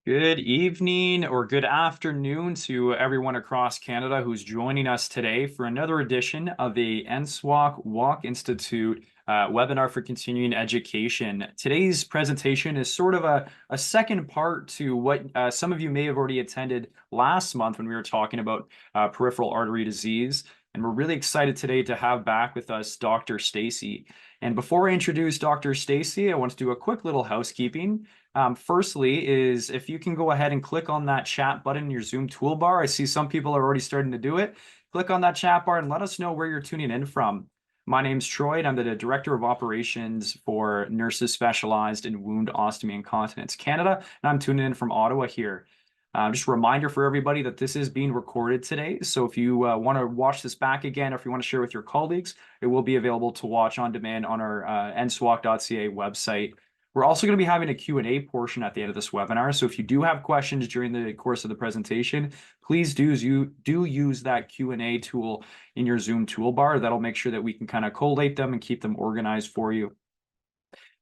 Good evening or good afternoon to everyone across Canada who's joining us today for another edition of the NSWOCC Institute webinar for continuing education. Today's presentation is sort of a second part to what some of you may have already attended last month when we were talking about peripheral artery disease. And we're really excited today to have back with us Dr. Stacey. And before I introduce Dr. Stacey, I want to do a quick little housekeeping. Firstly is if you can go ahead and click on that chat button in your Zoom toolbar. I see some people are already starting to do it. Click on that chat bar and let us know where you're tuning in from. My name's Troy, and I'm the Director of Operations for Nurses Specialized in Wound, Ostomy, and Continence Canada, and I'm tuning in from Ottawa here. Just a reminder for everybody that this is being recorded today, so if you want to watch this back again, or if you want to share with your colleagues, it will be available to watch on demand on our nswoc.ca website. We're also going to be having a Q&A portion at the end of this webinar, so if you do have questions during the course of the presentation, please do use that Q&A tool in your Zoom toolbar. That'll make sure that we can kind of collate them and keep them organized for you.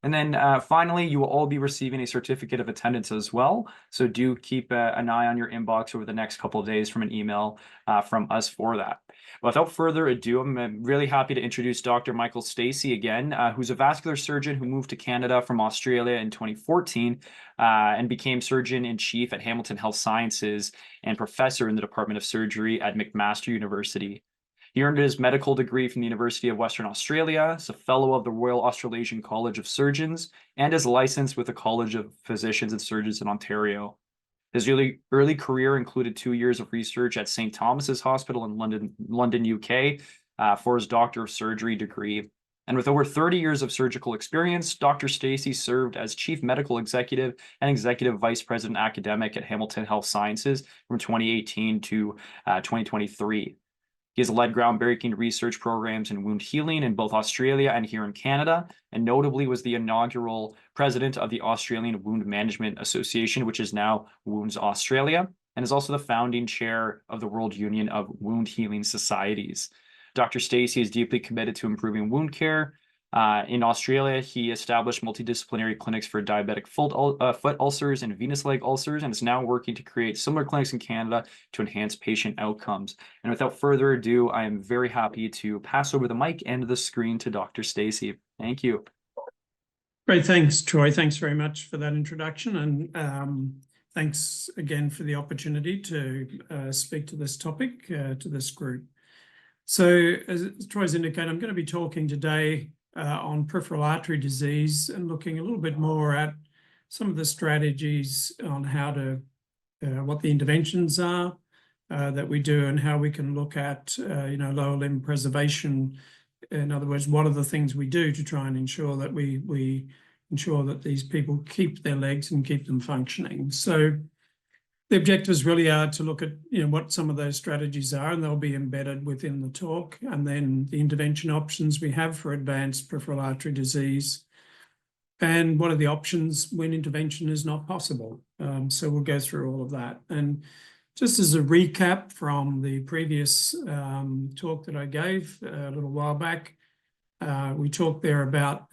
And then finally, you will all be receiving a certificate of attendance as well. So do keep an eye on your inbox over the next couple of days from an email from us for that. Without further ado, I'm really happy to introduce Dr. Michael Stacey again, who's a vascular surgeon who moved to Canada from Australia in 2014 and became surgeon-in-chief at Hamilton Health Sciences and professor in the Department of Surgery at McMaster University. He earned his medical degree from the University of Western Australia, is a fellow of the Royal Australasian College of Surgeons, and is licensed with the College of Physicians and Surgeons in Ontario. His early career included 2 years of research at St. Thomas's Hospital in London, UK, for his Doctor of Surgery degree. And with over 30 years of surgical experience, Dr. Stacey served as Chief Medical Executive and Executive Vice President Academic at Hamilton Health Sciences from 2018 to 2023. He has led groundbreaking research programs in wound healing in both Australia and here in Canada, and notably was the inaugural president of the Australian Wound Management Association, which is now Wounds Australia, and is also the founding chair of the World Union of Wound Healing Societies. Dr. Stacey is deeply committed to improving wound care. In Australia, he established multidisciplinary clinics for diabetic foot ulcers and venous leg ulcers, and is now working to create similar clinics in Canada to enhance patient outcomes. And without further ado, I am very happy to pass over the mic and the screen to Dr. Stacey. Thank you. Great, thanks, Troy. Thanks very much for that introduction, and thanks again for the opportunity to speak to this topic, to this group. So, as Troy's indicated, I'm going to be talking today on peripheral artery disease and looking a little bit more at some of the strategies on how to, what the interventions are that we do and how we can look at, lower limb preservation. In other words, what are the things we do to try and ensure that we ensure that these people keep their legs and keep them functioning. So the objectives really are to look at what some of those strategies are, and they'll be embedded within the talk, and then the intervention options we have for advanced peripheral artery disease, and what are the options when intervention is not possible. So we'll go through all of that. And just as a recap from the previous talk that I gave a little while back, we talked there about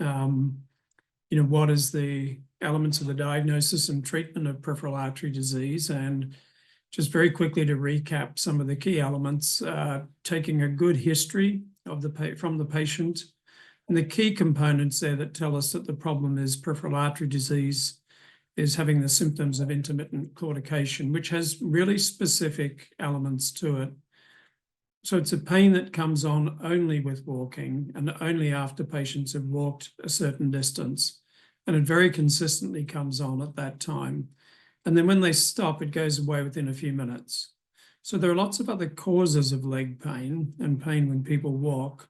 what is the elements of the diagnosis and treatment of peripheral artery disease, and just very quickly to recap some of the key elements, taking a good history of from the patient, and the key components there that tell us that the problem is peripheral artery disease is having the symptoms of intermittent claudication, which has really specific elements to it. So it's a pain that comes on only with walking and only after patients have walked a certain distance. And it very consistently comes on at that time. And then when they stop, it goes away within a few minutes. So there are lots of other causes of leg pain and pain when people walk.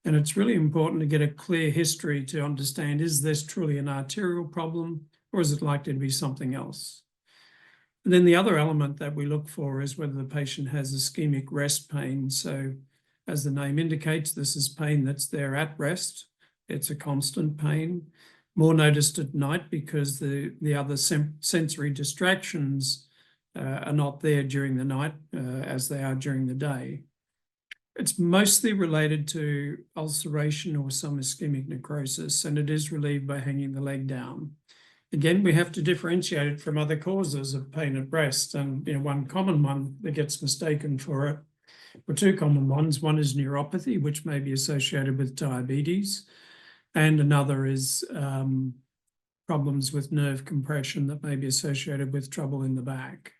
And it's really important to get a clear history to understand, is this truly an arterial problem, or is it likely to be something else? And then the other element that we look for is whether the patient has ischemic rest pain. So as the name indicates, this is pain that's there at rest. It's a constant pain. More noticed at night because the other sensory distractions are not there during the night as they are during the day. It's mostly related to ulceration or some ischemic necrosis, and it is relieved by hanging the leg down. again, we have to differentiate it from other causes of pain at breast. And one common one that gets mistaken for it, or two common ones. One is neuropathy, which may be associated with diabetes, and another is problems with nerve compression that may be associated with trouble in the back.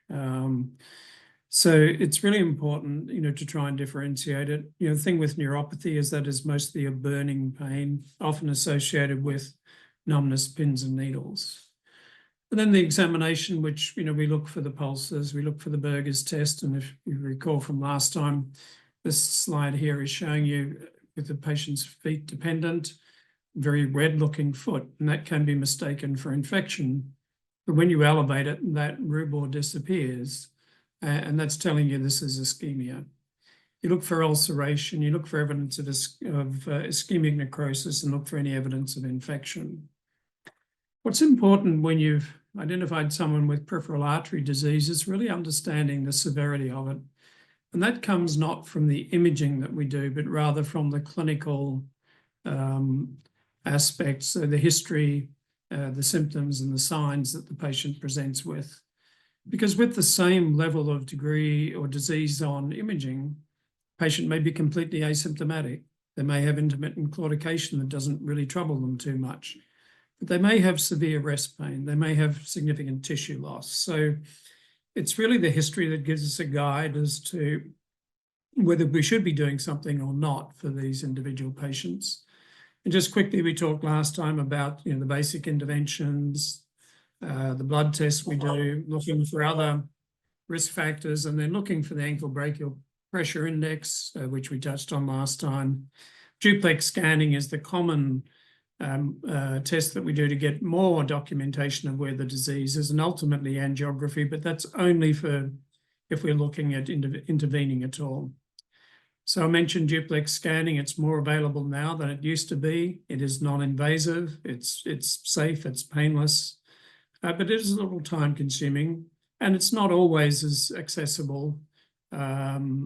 So it's really important, to try and differentiate it. The thing with neuropathy is that is mostly a burning pain, often associated with numbness, pins and needles. And then the examination, which, we look for the pulses, we look for the Berger's test. And if you recall from last time, this slide here is showing you with the patient's feet dependent, very red looking foot, and that can be mistaken for infection. But when you elevate it, that rubor disappears, and that's telling you this is ischemia. You look for ulceration, you look for evidence of ischemic necrosis, and look for any evidence of infection. What's important when you've identified someone with peripheral artery disease is really understanding the severity of it. And that comes not from the imaging that we do, but rather from the clinical aspects, so the history, the symptoms and the signs that the patient presents with. Because with the same level of degree or disease on imaging, the patient may be completely asymptomatic. They may have intermittent claudication that doesn't really trouble them too much. But they may have severe rest pain. They may have significant tissue loss. So it's really the history that gives us a guide as to whether we should be doing something or not for these individual patients. And just quickly, we talked last time about the basic interventions, the blood tests we do, looking for other risk factors, and then looking for the ankle brachial pressure index, which we touched on last time. Duplex scanning is the common test that we do to get more documentation of where the disease is, and ultimately angiography, but that's only for if we're looking at intervening at all. So I mentioned duplex scanning. It's more available now than it used to be. It is non-invasive, it's safe, it's painless, but it is a little time consuming, and it's not always as accessible for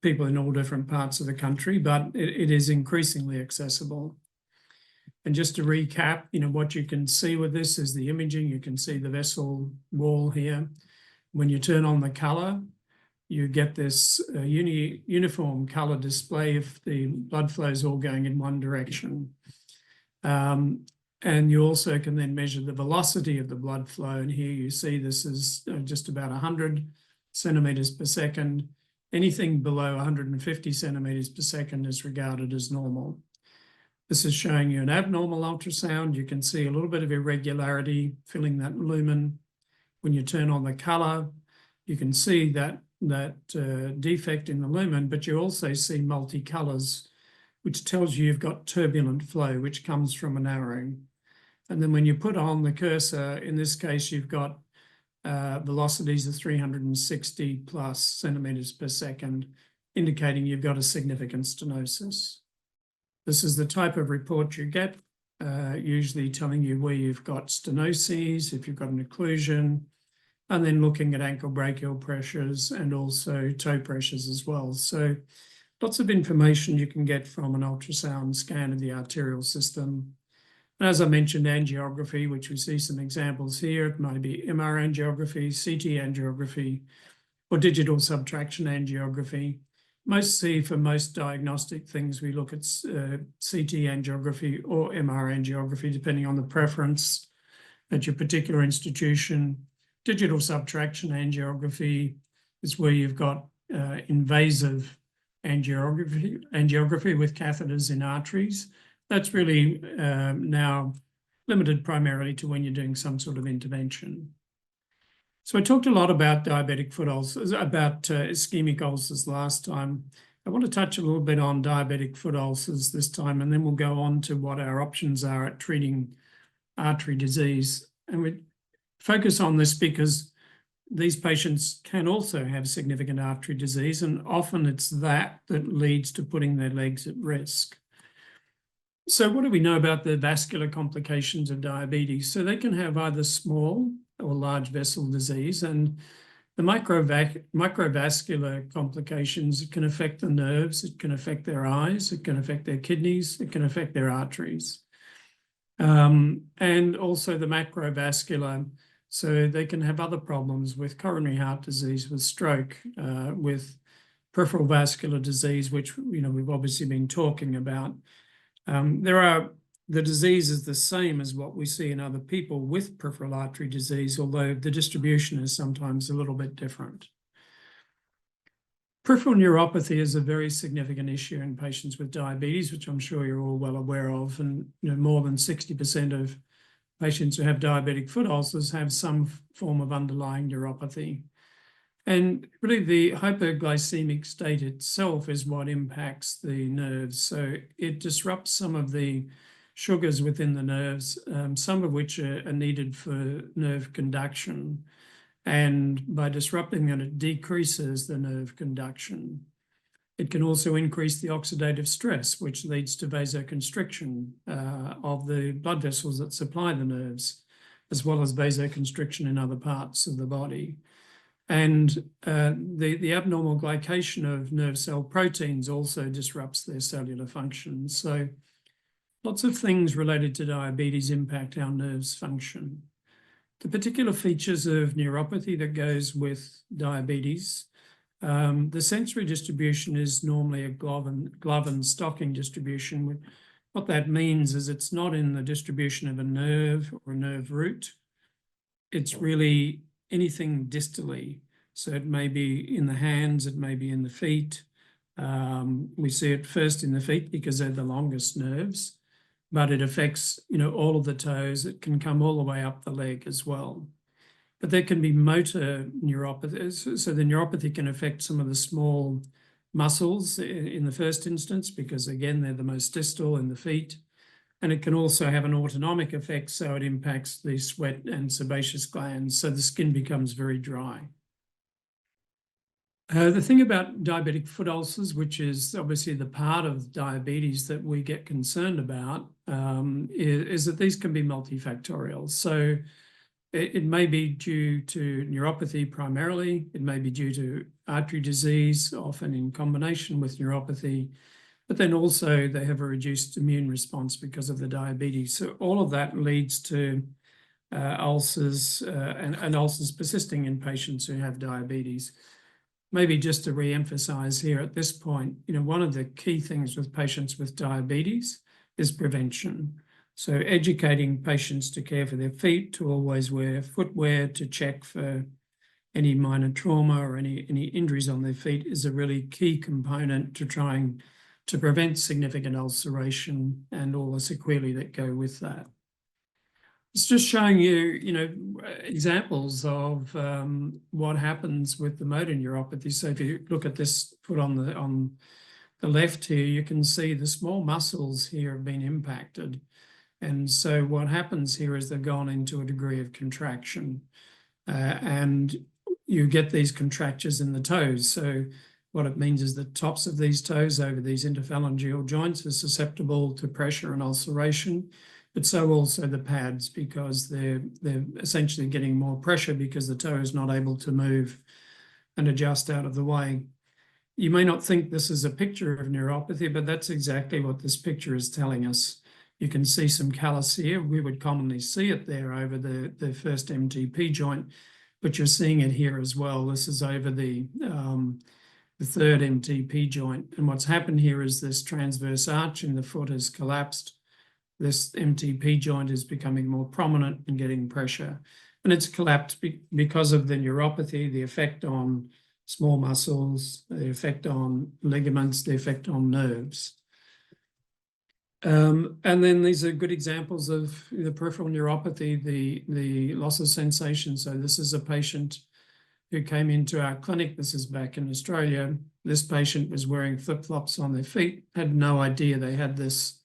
people in all different parts of the country, but it is increasingly accessible. And just to recap, what you can see with this is the imaging. You can see the vessel wall here. When you turn on the color, you get this uniform color display if the blood flow is all going in one direction. And you also can then measure the velocity of the blood flow. And here you see this is just about 100 centimeters per second. Anything below 150 centimeters per second is regarded as normal. This is showing you an abnormal ultrasound. You can see a little bit of irregularity filling that lumen. When you turn on the color, you can see that defect in the lumen, but you also see multicolors, which tells you you've got turbulent flow, which comes from a narrowing. And then when you put on the cursor, in this case, you've got velocities of 360 plus centimeters per second, indicating you've got a significant stenosis. This is the type of report you get, usually telling you where you've got stenoses, if you've got an occlusion, and then looking at ankle brachial pressures and also toe pressures as well. So lots of information you can get from an ultrasound scan of the arterial system. And as I mentioned, angiography, which we see some examples here. It might be MR angiography, CT angiography, or digital subtraction angiography. For most diagnostic things, we look at CT angiography or MR angiography, depending on the preference at your particular institution. Digital subtraction angiography is where you've got invasive angiography with catheters in arteries. That's really now limited primarily to when you're doing some sort of intervention. So I talked a lot about diabetic foot ulcers, about ischemic ulcers last time. I want to touch a little bit on diabetic foot ulcers this time, and then we'll go on to what our options are at treating artery disease. And we focus on this because these patients can also have significant artery disease, and often it's that leads to putting their legs at risk. So what do we know about the vascular complications of diabetes? So they can have either small or large vessel disease, and the microvascular complications can affect the nerves, it can affect their eyes, it can affect their kidneys, it can affect their arteries. and also the macrovascular. So they can have other problems with coronary heart disease, with stroke, with peripheral vascular disease, which we've obviously been talking about. The disease is the same as what we see in other people with peripheral artery disease, although the distribution is sometimes a little bit different. Peripheral neuropathy is a very significant issue in patients with diabetes, which I'm sure you're all well aware of. And more than 60% of patients who have diabetic foot ulcers have some form of underlying neuropathy. And really the hypoglycemic state itself is what impacts the nerves. So it disrupts some of the sugars within the nerves, some of which are needed for nerve conduction. And by disrupting it, it decreases the nerve conduction. It can also increase the oxidative stress, which leads to vasoconstriction of the blood vessels that supply the nerves, as well as vasoconstriction in other parts of the body. And the abnormal glycation of nerve cell proteins also disrupts their cellular function. So lots of things related to diabetes impact our nerves' function. The particular features of neuropathy that goes with diabetes, the sensory distribution is normally a glove and stocking distribution. What that means is it's not in the distribution of a nerve or a nerve root. It's really anything distally. So it may be in the hands, it may be in the feet. We see it first in the feet because they're the longest nerves, but it affects, all of the toes. It can come all the way up the leg as well. But there can be motor neuropathy. So the neuropathy can affect some of the small muscles in the first instance, because again, they're the most distal in the feet. And it can also have an autonomic effect, so it impacts the sweat and sebaceous glands, so the skin becomes very dry. The thing about diabetic foot ulcers, which is obviously the part of diabetes that we get concerned about, is that these can be multifactorial. So it may be due to neuropathy primarily. It may be due to artery disease, often in combination with neuropathy. But then also they have a reduced immune response because of the diabetes. So all of that leads to ulcers and ulcers persisting in patients who have diabetes. Maybe just to re-emphasize here at this point, one of the key things with patients with diabetes is prevention. So educating patients to care for their feet, to always wear footwear, to check for any minor trauma or any injuries on their feet is a really key component to trying to prevent significant ulceration and all the sequelae that go with that. It's just showing you, examples of what happens with the motor neuropathy. So if you look at this foot on the left here, you can see the small muscles here have been impacted. And so what happens here is they've gone into a degree of contraction, and you get these contractures in the toes. So what it means is the tops of these toes over these interphalangeal joints are susceptible to pressure and ulceration, but so also the pads, because they're essentially getting more pressure because the toe is not able to move and adjust out of the way. You may not think this is a picture of neuropathy, but that's exactly what this picture is telling us. You can see some callus here. We would commonly see it there over the first MTP joint, but you're seeing it here as well. This is over the third MTP joint. And what's happened here is this transverse arch in the foot has collapsed. This MTP joint is becoming more prominent and getting pressure. And it's collapsed because of the neuropathy, the effect on small muscles, the effect on ligaments, the effect on nerves. And then these are good examples of the peripheral neuropathy, the loss of sensation. So this is a patient who came into our clinic. This is back in Australia. This patient was wearing flip-flops on their feet, had no idea they had this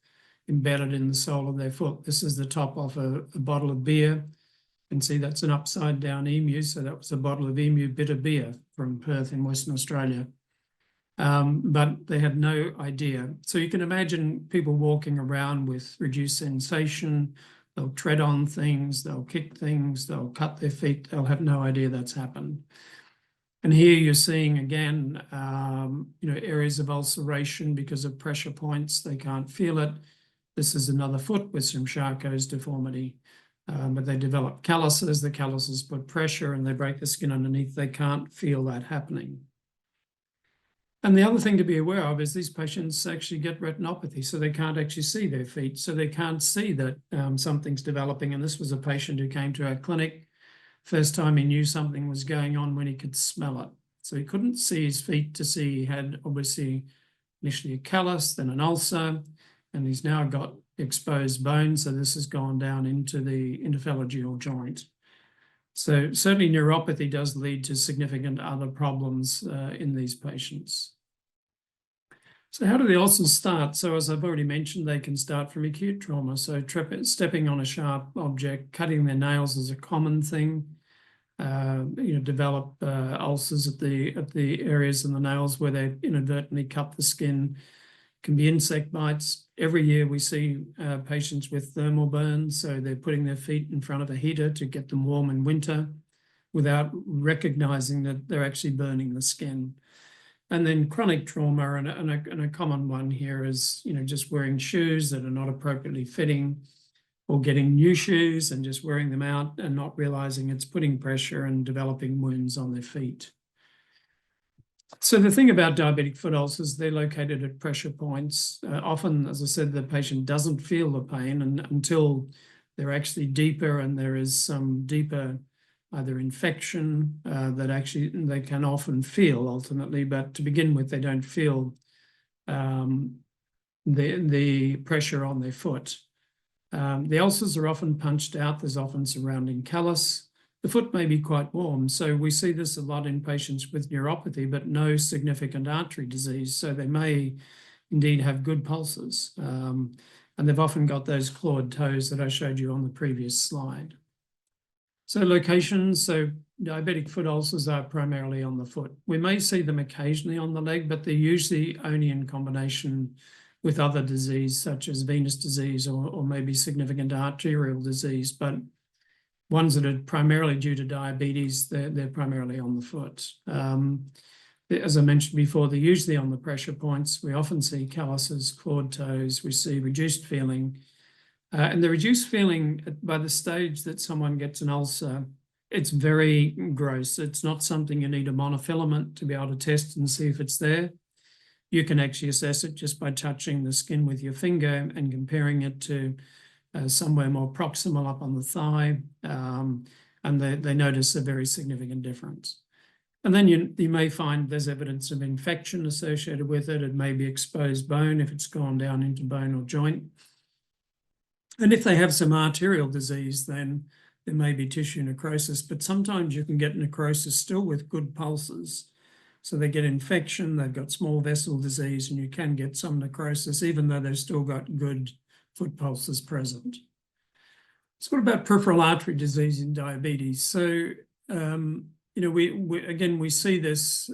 embedded in the sole of their foot. This is the top of a bottle of beer. You can see that's an upside down emu. So that was a bottle of emu bitter beer from Perth in Western Australia. But they had no idea. So you can imagine people walking around with reduced sensation. They'll tread on things, they'll kick things, they'll cut their feet. They'll have no idea that's happened. And here you're seeing again, areas of ulceration because of pressure points. They can't feel it. This is another foot with some Charcot's deformity. But they develop calluses. The calluses put pressure and they break the skin underneath. They can't feel that happening. And the other thing to be aware of is these patients actually get retinopathy, so they can't actually see their feet. So they can't see that something's developing. And this was a patient who came to our clinic. First time he knew something was going on when he could smell it. So he couldn't see his feet to see he had obviously initially a callus, then an ulcer, and he's now got exposed bone. So this has gone down into the interphalangeal joint. So certainly neuropathy does lead to significant other problems in these patients. So how do the ulcers start? So as I've already mentioned, they can start from acute trauma. So stepping on a sharp object, cutting their nails is a common thing. Develop ulcers at the areas in the nails where they inadvertently cut the skin. Can be insect bites. Every year we see patients with thermal burns, so they're putting their feet in front of a heater to get them warm in winter without recognizing that they're actually burning the skin. And then chronic trauma, and a common one here is, just wearing shoes that are not appropriately fitting, or getting new shoes and just wearing them out and not realizing it's putting pressure and developing wounds on their feet. So the thing about diabetic foot ulcers, they're located at pressure points. Often, as I said, the patient doesn't feel the pain until they're actually deeper and there is some deeper either infection that actually they can often feel ultimately, but to begin with, they don't feel the pressure on their foot. The ulcers are often punched out. There's often surrounding callus. The foot may be quite warm. So we see this a lot in patients with neuropathy, but no significant artery disease. So they may indeed have good pulses. And they've often got those clawed toes that I showed you on the previous slide. So locations, so diabetic foot ulcers are primarily on the foot. We may see them occasionally on the leg, but they're usually only in combination with other disease such as venous disease or maybe significant arterial disease. But ones that are primarily due to diabetes, they're primarily on the foot. As I mentioned before, they're usually on the pressure points. We often see calluses, clawed toes. We see reduced feeling. And the reduced feeling by the stage that someone gets an ulcer, it's very gross. It's not something you need a monofilament to be able to test and see if it's there. You can actually assess it just by touching the skin with your finger and comparing it to somewhere more proximal up on the thigh, and they notice a very significant difference. And then you may find there's evidence of infection associated with it. It may be exposed bone if it's gone down into bone or joint. And if they have some arterial disease, then there may be tissue necrosis, but sometimes you can get necrosis still with good pulses. So they get infection, they've got small vessel disease, and you can get some necrosis even though they've still got good foot pulses present. So what about peripheral artery disease in diabetes? So, we see this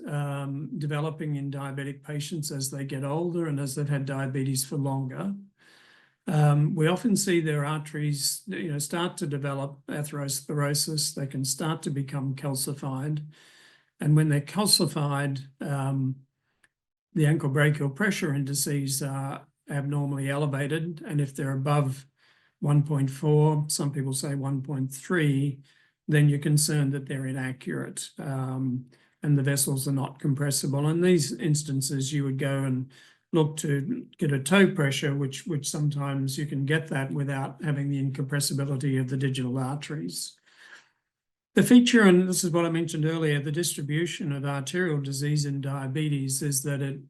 developing in diabetic patients as they get older and as they've had diabetes for longer. We often see their arteries, start to develop atherosclerosis. They can start to become calcified. And when they're calcified, the ankle brachial pressure indices are abnormally elevated. And if they're above 1.4, some people say 1.3, then you're concerned that they're inaccurate and the vessels are not compressible. In these instances, you would go and look to get a toe pressure, which sometimes you can get that without having the incompressibility of the digital arteries. The feature, and this is what I mentioned earlier, the distribution of arterial disease in diabetes is that it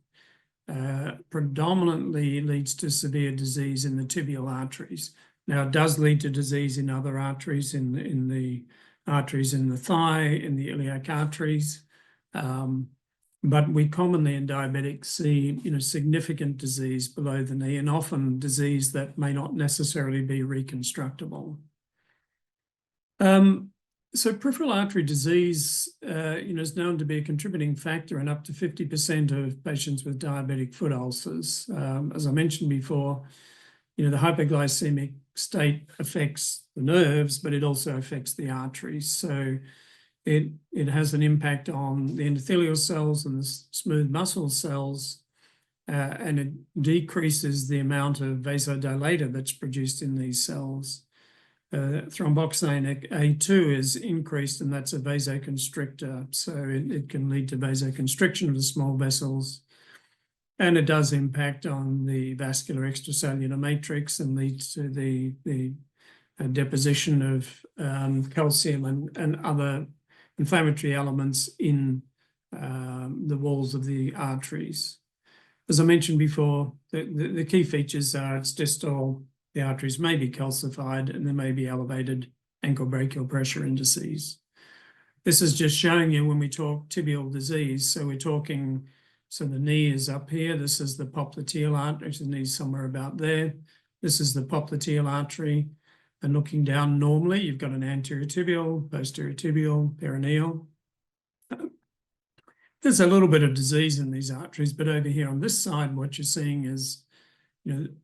predominantly leads to severe disease in the tibial arteries. Now, it does lead to disease in other arteries, in the arteries in the thigh, in the iliac arteries. But we commonly in diabetics see, significant disease below the knee and often disease that may not necessarily be reconstructible. So peripheral artery disease, is known to be a contributing factor in up to 50% of patients with diabetic foot ulcers. As I mentioned before, the hypoglycemic state affects the nerves, but it also affects the arteries. So it has an impact on the endothelial cells and the smooth muscle cells. and it decreases the amount of vasodilator that's produced in these cells. Thromboxane A2 is increased, and that's a vasoconstrictor. So it can lead to vasoconstriction of the small vessels. And it does impact on the vascular extracellular matrix and leads to the deposition of calcium and other inflammatory elements in the walls of the arteries. As I mentioned before, the key features are it's distal, the arteries may be calcified, and there may be elevated ankle brachial pressure indices. This is just showing you when we talk tibial disease. So we're talking, so the knee is up here. This is the popliteal artery. The knee's somewhere about there. This is the popliteal artery. And looking down normally, you've got an anterior tibial, posterior tibial, peroneal. There's a little bit of disease in these arteries, but over here on this side, what you're seeing is,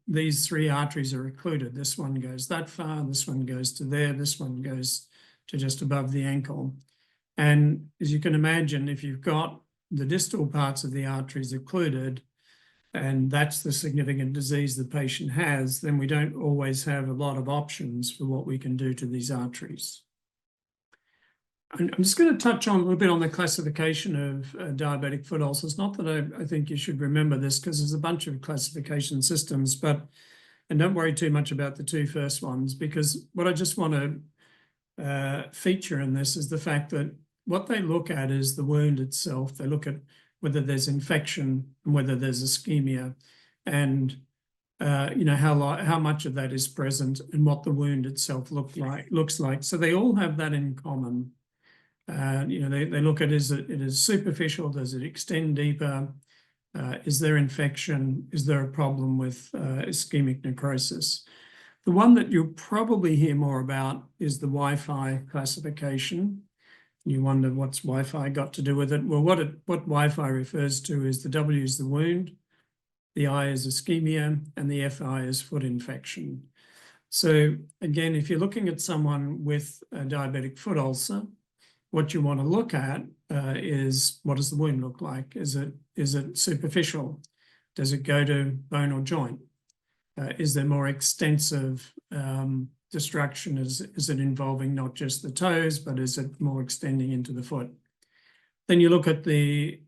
these three arteries are occluded. This one goes that far, this one goes to there, this one goes to just above the ankle. And as you can imagine, if you've got the distal parts of the arteries occluded, and that's the significant disease the patient has, then we don't always have a lot of options for what we can do to these arteries. I'm just going to touch on a little bit on the classification of diabetic foot ulcers. Not that I think you should remember this, because there's a bunch of classification systems, and don't worry too much about the two first ones, because what I just want to feature in this is the fact that what they look at is the wound itself. They look at whether there's infection and whether there's ischemia, and how much of that is present and what the wound itself looks like. So they all have that in common. They look at, is it superficial? Does it extend deeper? Is there infection? Is there a problem with ischemic necrosis? The one that you'll probably hear more about is the Wi-Fi classification. You wonder what's Wi-Fi got to do with it? Well, what Wi-Fi refers to is the W is the wound, the I is ischemia, and the FI is foot infection. So again, if you're looking at someone with a diabetic foot ulcer, what you want to look at is, what does the wound look like? Is it superficial? Does it go to bone or joint? Is there more extensive destruction? Is it involving not just the toes, but is it more extending into the foot? Then you look at the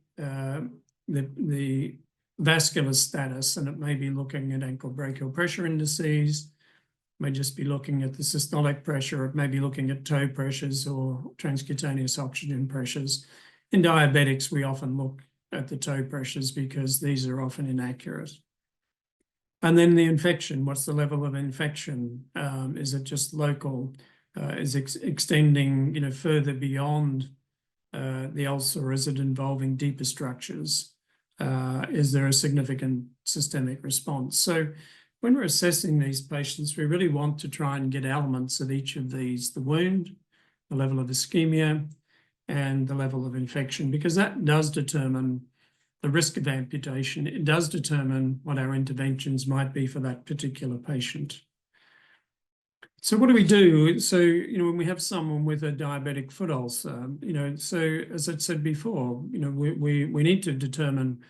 vascular status, and it may be looking at ankle brachial pressure indices, may just be looking at the systolic pressure, it may be looking at toe pressures or transcutaneous oxygen pressures. In diabetics, we often look at the toe pressures because these are often inaccurate. And then the infection, what's the level of infection? Is it just local? Is it extending further beyond the ulcer, or is it involving deeper structures? Is there a significant systemic response? So when we're assessing these patients, we really want to try and get elements of each of these, the wound, the level of ischemia, and the level of infection, because that does determine the risk of amputation. It does determine what our interventions might be for that particular patient. So what do we do? So, when we have someone with a diabetic foot ulcer, so as I said before, we need to determine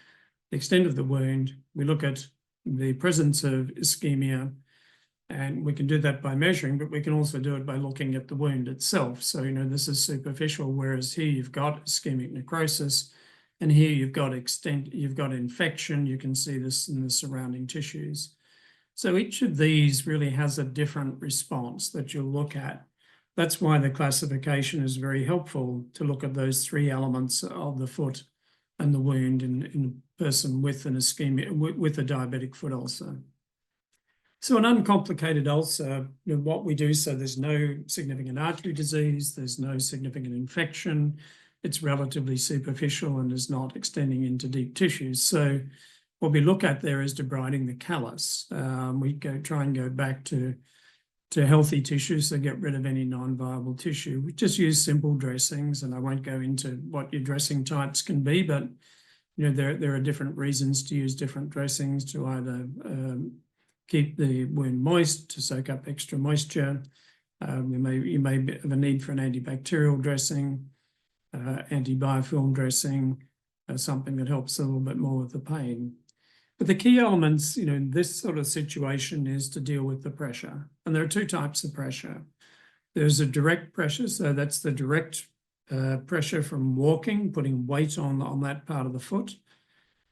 the extent of the wound. We look at the presence of ischemia, and we can do that by measuring, but we can also do it by looking at the wound itself. So, this is superficial, whereas here you've got ischemic necrosis, and here you've got infection. You can see this in the surrounding tissues. So each of these really has a different response that you'll look at. That's why the classification is very helpful, to look at those three elements of the foot and the wound in a person with an ischemia, with a diabetic foot ulcer. So an uncomplicated ulcer, what we do, so there's no significant artery disease, there's no significant infection, it's relatively superficial and is not extending into deep tissues. So what we look at there is debriding the callus. We try and go back to healthy tissue, so get rid of any non-viable tissue. We just use simple dressings, and I won't go into what your dressing types can be, but there are different reasons to use different dressings, to either keep the wound moist, to soak up extra moisture. You may have a need for an antibacterial dressing, anti-biofilm dressing, something that helps a little bit more with the pain. But the key elements, in this sort of situation is to deal with the pressure. And there are two types of pressure. There's a direct pressure, so that's the direct pressure from walking, putting weight on that part of the foot.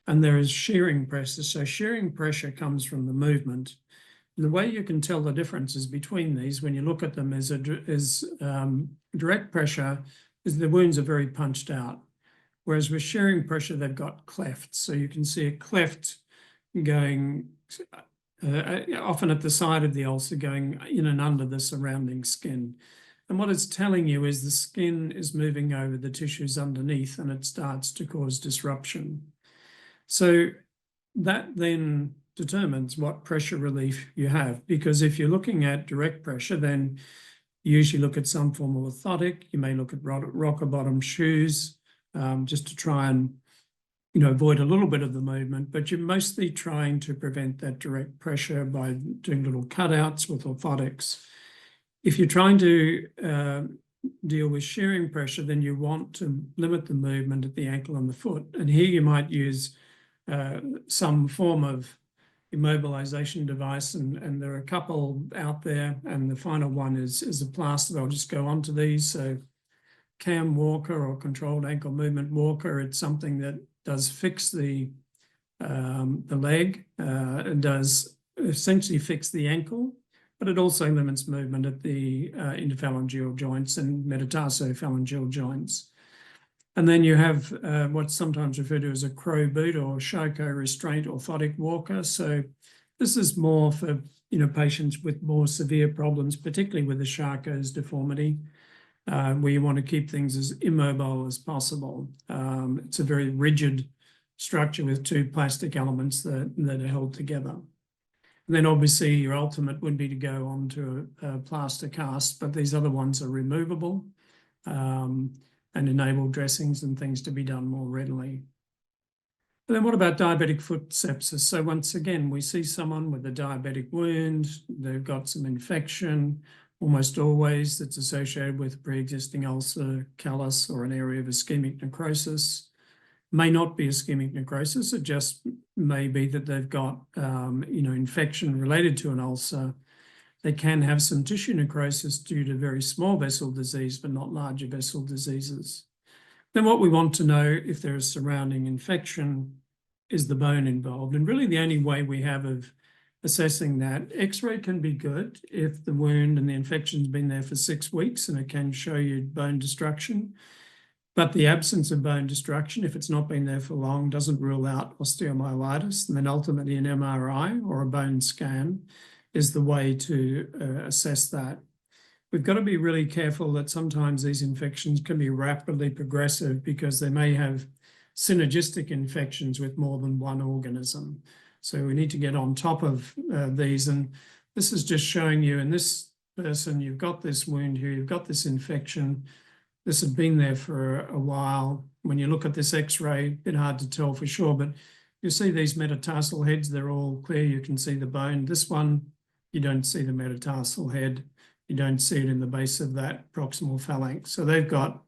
And there is shearing pressure. So shearing pressure comes from the movement. And the way you can tell the differences between these when you look at them is direct pressure is the wounds are very punched out. Whereas with shearing pressure, they've got clefts. So you can see a cleft going often at the side of the ulcer, going in and under the surrounding skin. And what it's telling you is the skin is moving over the tissues underneath and it starts to cause disruption. So that then determines what pressure relief you have, because if you're looking at direct pressure, then you usually look at some form of orthotic. You may look at rocker bottom shoes just to try and avoid a little bit of the movement, but you're mostly trying to prevent that direct pressure by doing little cutouts with orthotics. If you're trying to deal with shearing pressure, then you want to limit the movement at the ankle and the foot. And here you might use some form of immobilization device, and there are a couple out there, and the final one is a plaster. I'll just go on to these. So CAM walker or controlled ankle movement walker, it's something that does fix the leg, it does essentially fix the ankle, but it also limits movement at the interphalangeal joints and metatarsophalangeal joints. And then you have what's sometimes referred to as a crow boot or Charcot restraint orthotic walker. So this is more for patients with more severe problems, particularly with the Charcot's deformity, where you want to keep things as immobile as possible. It's a very rigid structure with two plastic elements that are held together. And then obviously your ultimate would be to go on to a plaster cast, but these other ones are removable and enable dressings and things to be done more readily. But then what about diabetic foot sepsis? So once again, we see someone with a diabetic wound, they've got some infection, almost always that's associated with pre-existing ulcer, callus, or an area of ischemic necrosis. May not be ischemic necrosis, it just may be that they've got infection related to an ulcer. They can have some tissue necrosis due to very small vessel disease, but not larger vessel diseases. Then what we want to know if there is surrounding infection is the bone involved. And really the only way we have of assessing that, X-ray can be good if the wound and the infection's been there for 6 weeks and it can show you bone destruction. But the absence of bone destruction, if it's not been there for long, doesn't rule out osteomyelitis. And then ultimately an MRI or a bone scan is the way to assess that. We've got to be really careful that sometimes these infections can be rapidly progressive because they may have synergistic infections with more than one organism. So we need to get on top of these. And this is just showing you in this person, you've got this wound here, you've got this infection. This had been there for a while. When you look at this X-ray, a bit hard to tell for sure, but you see these metatarsal heads, they're all clear. You can see the bone. This one, you don't see the metatarsal head. You don't see it in the base of that proximal phalanx. So they've got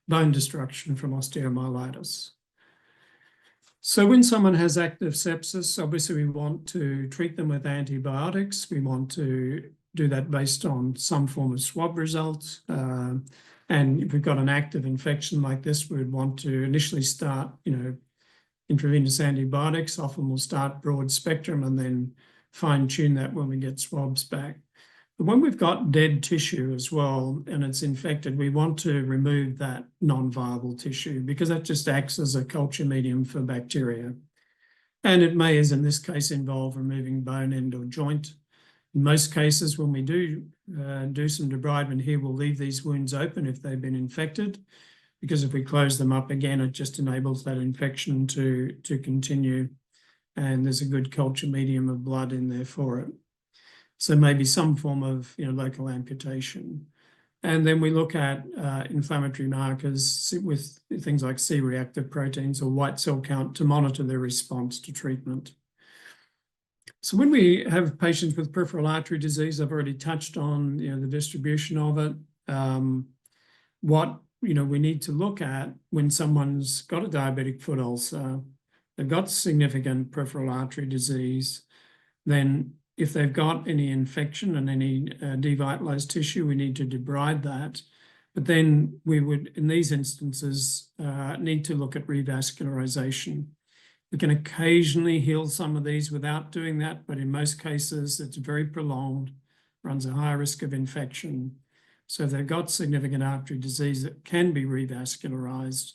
bone destruction from osteomyelitis. So when someone has active sepsis, obviously we want to treat them with antibiotics. We want to do that based on some form of swab results. And if we've got an active infection like this, we would want to initially start, intravenous antibiotics. Often we'll start broad spectrum and then fine tune that when we get swabs back. But when we've got dead tissue as well and it's infected, we want to remove that non-viable tissue because that just acts as a culture medium for bacteria. And it may, as in this case, involve removing bone, end, or joint. In most cases, when we do some debridement here, we'll leave these wounds open if they've been infected, because if we close them up again, it just enables that infection to continue. And there's a good culture medium of blood in there for it. So maybe some form of local amputation. And then we look at inflammatory markers with things like C-reactive proteins or white cell count to monitor their response to treatment. So when we have patients with peripheral artery disease, I've already touched on the distribution of it. What we need to look at when someone's got a diabetic foot ulcer they've got significant peripheral artery disease, then if they've got any infection and any devitalized tissue, we need to debride that. But then we would, in these instances, need to look at revascularization. We can occasionally heal some of these without doing that, but in most cases, it's very prolonged, runs a high risk of infection. So if they've got significant artery disease that can be revascularized,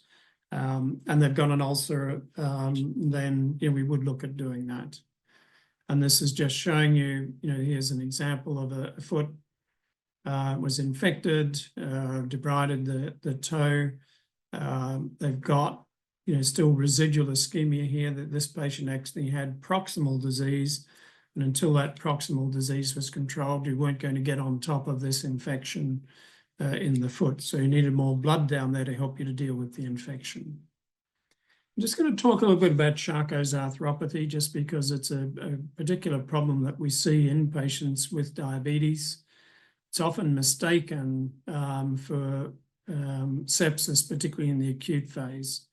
and they've got an ulcer, then we would look at doing that. And this is just showing you, here's an example of a foot was infected, debrided the toe. They've got, still residual ischemia here, that this patient actually had proximal disease. And until that proximal disease was controlled, you weren't going to get on top of this infection in the foot. So you needed more blood down there to help you to deal with the infection. I'm just going to talk a little bit about Charcot's arthropathy, just because it's a particular problem that we see in patients with diabetes. It's often mistaken for sepsis, particularly in the acute phase.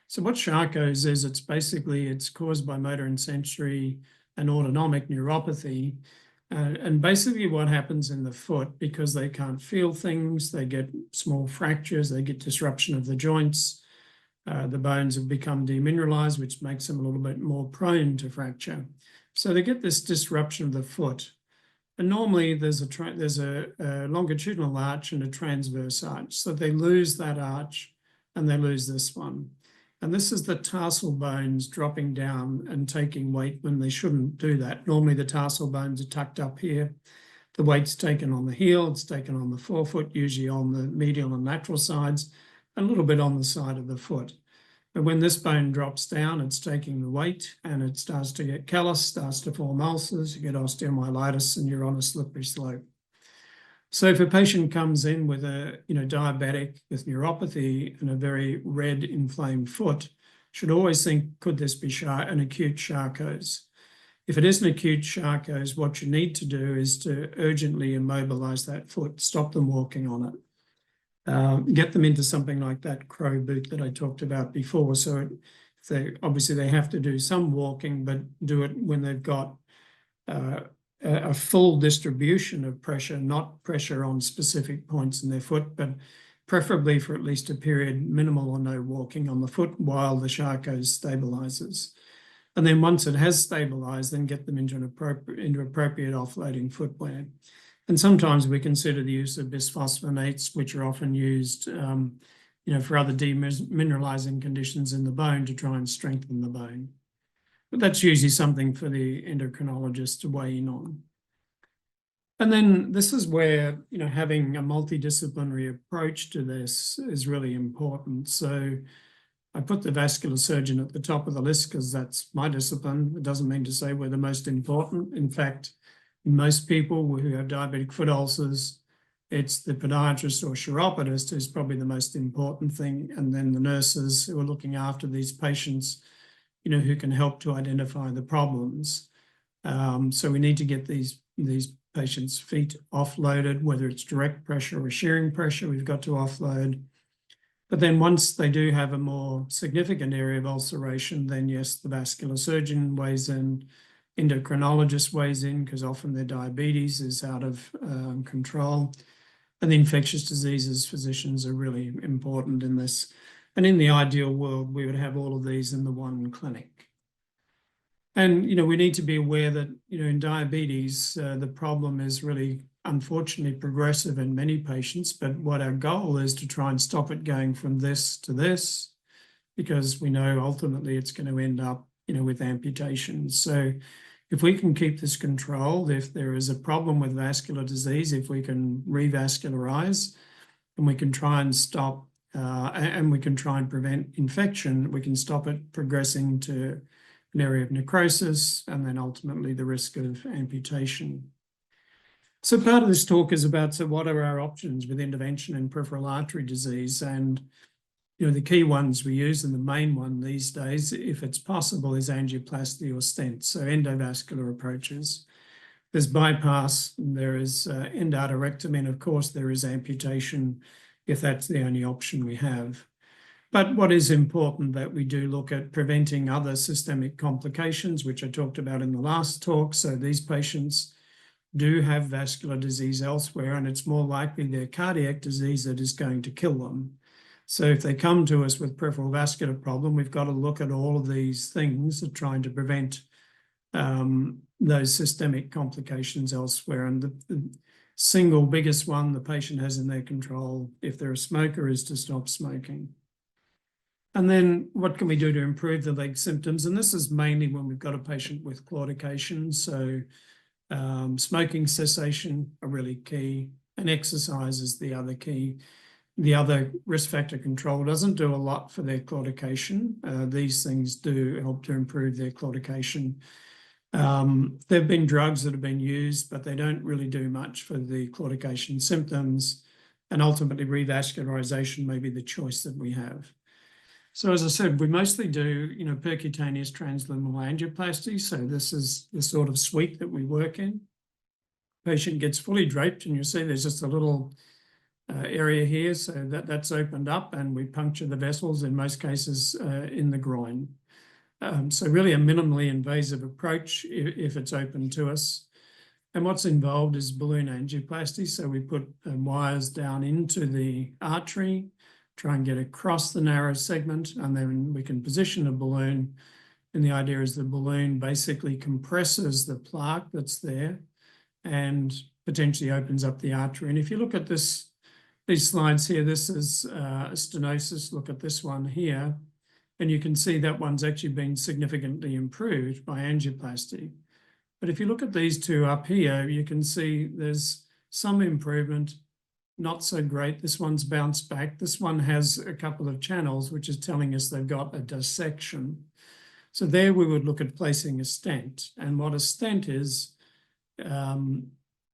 So what Charcot's is, it's caused by motor and sensory and autonomic neuropathy. And basically what happens in the foot, because they can't feel things, they get small fractures, they get disruption of the joints. The bones have become demineralized, which makes them a little bit more prone to fracture. So they get this disruption of the foot. And normally there's a longitudinal arch and a transverse arch. So they lose that arch and they lose this one. And this is the tarsal bones dropping down and taking weight when they shouldn't do that. Normally the tarsal bones are tucked up here. The weight's taken on the heel, it's taken on the forefoot, usually on the medial and lateral sides, a little bit on the side of the foot. But when this bone drops down, it's taking the weight and it starts to get callous, starts to form ulcers, you get osteomyelitis, and you're on a slippery slope. So if a patient comes in with a diabetic with neuropathy and a very red inflamed foot, should always think, could this be an acute Charcot's? If it is an acute Charcot's, what you need to do is to urgently immobilize that foot, stop them walking on it. Get them into something like that crow boot that I talked about before. So obviously they have to do some walking, but do it when they've got a full distribution of pressure, not pressure on specific points in their foot, but preferably for at least a period, minimal or no walking on the foot while the Charcot's stabilizes. And then once it has stabilized, then get them into appropriate offloading footwear. And sometimes we consider the use of bisphosphonates, which are often used for other demineralizing conditions in the bone to try and strengthen the bone. But that's usually something for the endocrinologist to weigh in on. And then this is where, having a multidisciplinary approach to this is really important. So I put the vascular surgeon at the top of the list because that's my discipline. It doesn't mean to say we're the most important. In fact, most people who have diabetic foot ulcers, it's the podiatrist or chiropodist who's probably the most important thing, and then the nurses who are looking after these patients, who can help to identify the problems. So we need to get these patients' feet offloaded, whether it's direct pressure or shearing pressure, we've got to offload. But then once they do have a more significant area of ulceration, then yes, the vascular surgeon weighs in, endocrinologist weighs in, because often their diabetes is out of control. And the infectious diseases physicians are really important in this. And in the ideal world, we would have all of these in the one clinic. And, we need to be aware that, in diabetes, the problem is really, unfortunately, progressive in many patients. But what our goal is to try and stop it going from this to this, because we know ultimately it's going to end up, with amputation. So if we can keep this controlled, if there is a problem with vascular disease, if we can revascularize and we can try and stop and we can try and prevent infection, we can stop it progressing to an area of necrosis and then ultimately the risk of amputation. So part of this talk is about, so what are our options with intervention in peripheral artery disease? And the key ones we use, and the main one these days, if it's possible, is angioplasty or stents, so endovascular approaches. There's bypass, there is endarterectomy, and of course there is amputation if that's the only option we have. But what is important that we do look at preventing other systemic complications, which I talked about in the last talk. So these patients do have vascular disease elsewhere, and it's more likely their cardiac disease that is going to kill them. So if they come to us with peripheral vascular problem, we've got to look at all of these things and trying to prevent those systemic complications elsewhere. And the single biggest one the patient has in their control, if they're a smoker, is to stop smoking. And then what can we do to improve the leg symptoms? And this is mainly when we've got a patient with claudication. So smoking cessation are really key, and exercise is the other key. The other risk factor control doesn't do a lot for their claudication. These things do help to improve their claudication. There have been drugs that have been used, but they don't really do much for the claudication symptoms. And ultimately, revascularization may be the choice that we have. So as I said, we mostly do, percutaneous transluminal angioplasty. So this is the sort of suite that we work in. Patient gets fully draped, and you see there's just a little area here. So that's opened up, and we puncture the vessels, in most cases in the groin. So really a minimally invasive approach if it's open to us. And what's involved is balloon angioplasty. So we put wires down into the artery, try and get across the narrow segment, and then we can position a balloon. And the idea is the balloon basically compresses the plaque that's there and potentially opens up the artery. And if you look at these slides here, this is a stenosis. Look at this one here. And you can see that one's actually been significantly improved by angioplasty. But if you look at these two up here, you can see there's some improvement. Not so great. This one's bounced back. This one has a couple of channels, which is telling us they've got a dissection. So there we would look at placing a stent. And what a stent is,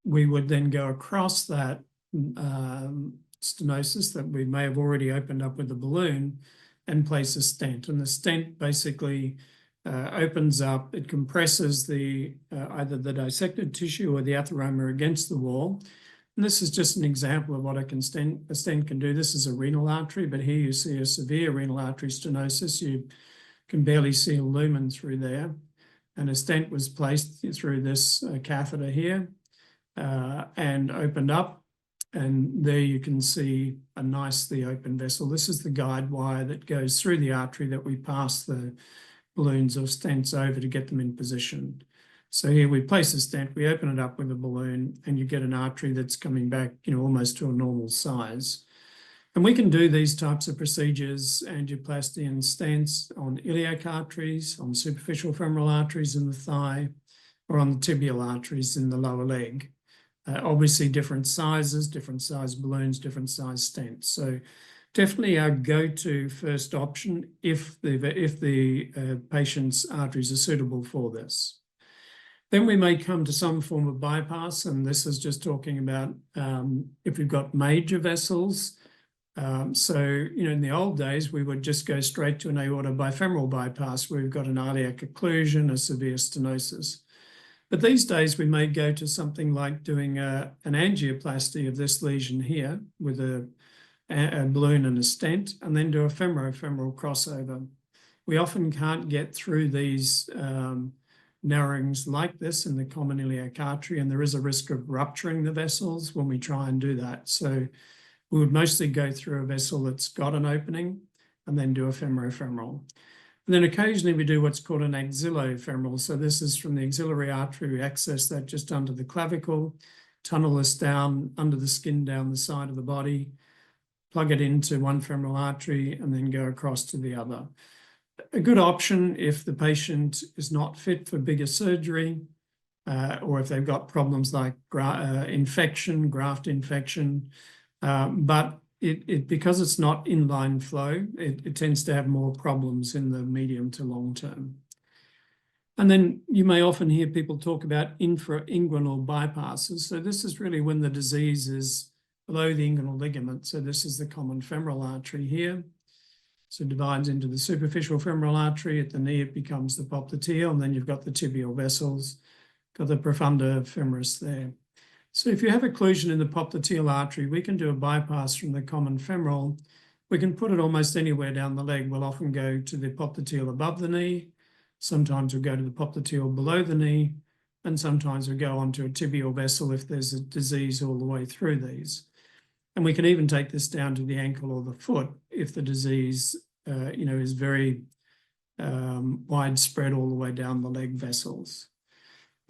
we would then go across that stenosis that we may have already opened up with the balloon and place a stent. And the stent basically opens up, it compresses either the dissected tissue or the atheroma against the wall. And this is just an example of what a stent can do. This is a renal artery, but here you see a severe renal artery stenosis. You can barely see a lumen through there. And a stent was placed through this catheter here and opened up. And there you can see a nicely open vessel. This is the guide wire that goes through the artery that we pass the balloons or stents over to get them in position. So here we place a stent, we open it up with a balloon, and you get an artery that's coming back, almost to a normal size. And we can do these types of procedures, angioplasty and stents, on iliac arteries, on superficial femoral arteries in the thigh, or on the tibial arteries in the lower leg. Obviously different sizes, different size balloons, different size stents. So definitely our go-to first option if the patient's arteries are suitable for this. Then we may come to some form of bypass, and this is just talking about if we've got major vessels. So, in the old days, we would just go straight to an aorta bifemoral bypass where we've got an iliac occlusion, a severe stenosis. But these days, we may go to something like doing an angioplasty of this lesion here with a balloon and a stent, and then do a femoral crossover. We often can't get through these narrowings like this in the common iliac artery, and there is a risk of rupturing the vessels when we try and do that. So we would mostly go through a vessel that's got an opening and then do a femoral. And then occasionally we do what's called an axillofemoral. So this is from the axillary artery. We access that just under the clavicle, tunnel this down under the skin down the side of the body, plug it into one femoral artery, and then go across to the other. A good option if the patient is not fit for bigger surgery, or if they've got problems like graft infection, but because it's not inline flow, it tends to have more problems in the medium to long term. And then you may often hear people talk about infrainguinal bypasses. So this is really when the disease is below the inguinal ligament. So this is the common femoral artery here. So it divides into the superficial femoral artery. At the knee, it becomes the popliteal, and then you've got the tibial vessels, got the profunda femoris there. So if you have occlusion in the popliteal artery, we can do a bypass from the common femoral We can put it almost anywhere down the leg. We'll often go to the popliteal above the knee. Sometimes we'll go to the popliteal below the knee. And sometimes we go onto a tibial vessel if there's a disease all the way through these. And we can even take this down to the ankle or the foot if the disease, is very widespread all the way down the leg vessels.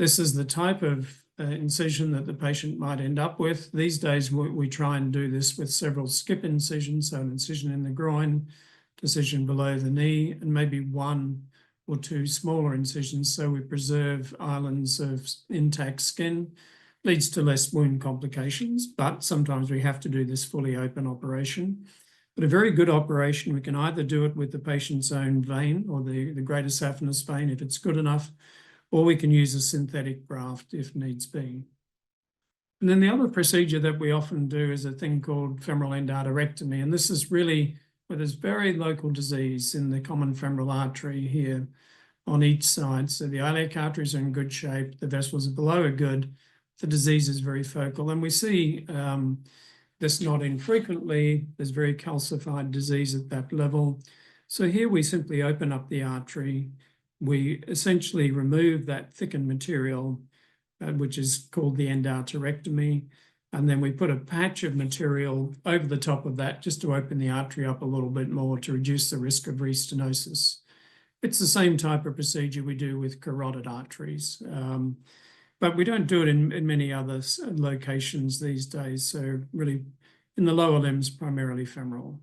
This is the type of incision that the patient might end up with. These days, we try and do this with several skip incisions, so an incision in the groin, incision below the knee, and maybe one or two smaller incisions, so we preserve islands of intact skin. Leads to less wound complications, but sometimes we have to do this fully open operation. But a very good operation, we can either do it with the patient's own vein or the greater saphenous vein if it's good enough, or we can use a synthetic graft if needs be. And then the other procedure that we often do is a thing called femoral endarterectomy, and this is really where there's very local disease in the common femoral artery here on each side. So the iliac arteries are in good shape, the vessels below are good, the disease is very focal, and we see this not infrequently. There's very calcified disease at that level. So here we simply open up the artery. We essentially remove that thickened material, which is called the endarterectomy, and then we put a patch of material over the top of that just to open the artery up a little bit more to reduce the risk of restenosis. It's the same type of procedure we do with carotid arteries. But we don't do it in many other locations these days. So really in the lower limbs, primarily femoral.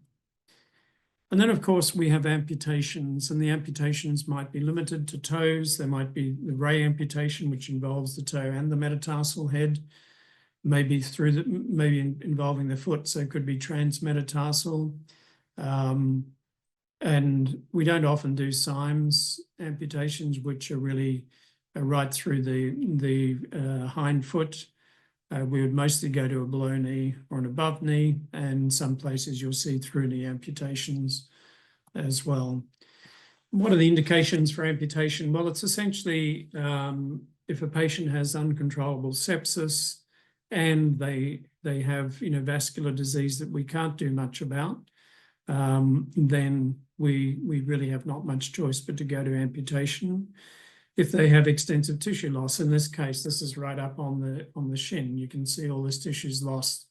And then of course we have amputations, and the amputations might be limited to toes. There might be the ray amputation, which involves the toe and the metatarsal head, maybe involving the foot. So it could be transmetatarsal. And we don't often do Symes amputations, which are really right through the hind foot. We would mostly go to a below knee or an above knee, and some places you'll see through knee amputations as well. What are the indications for amputation? Well, it's essentially if a patient has uncontrollable sepsis and they have vascular disease that we can't do much about, then we really have not much choice but to go to amputation. If they have extensive tissue loss, in this case, this is right up on the shin. You can see all this tissue's lost.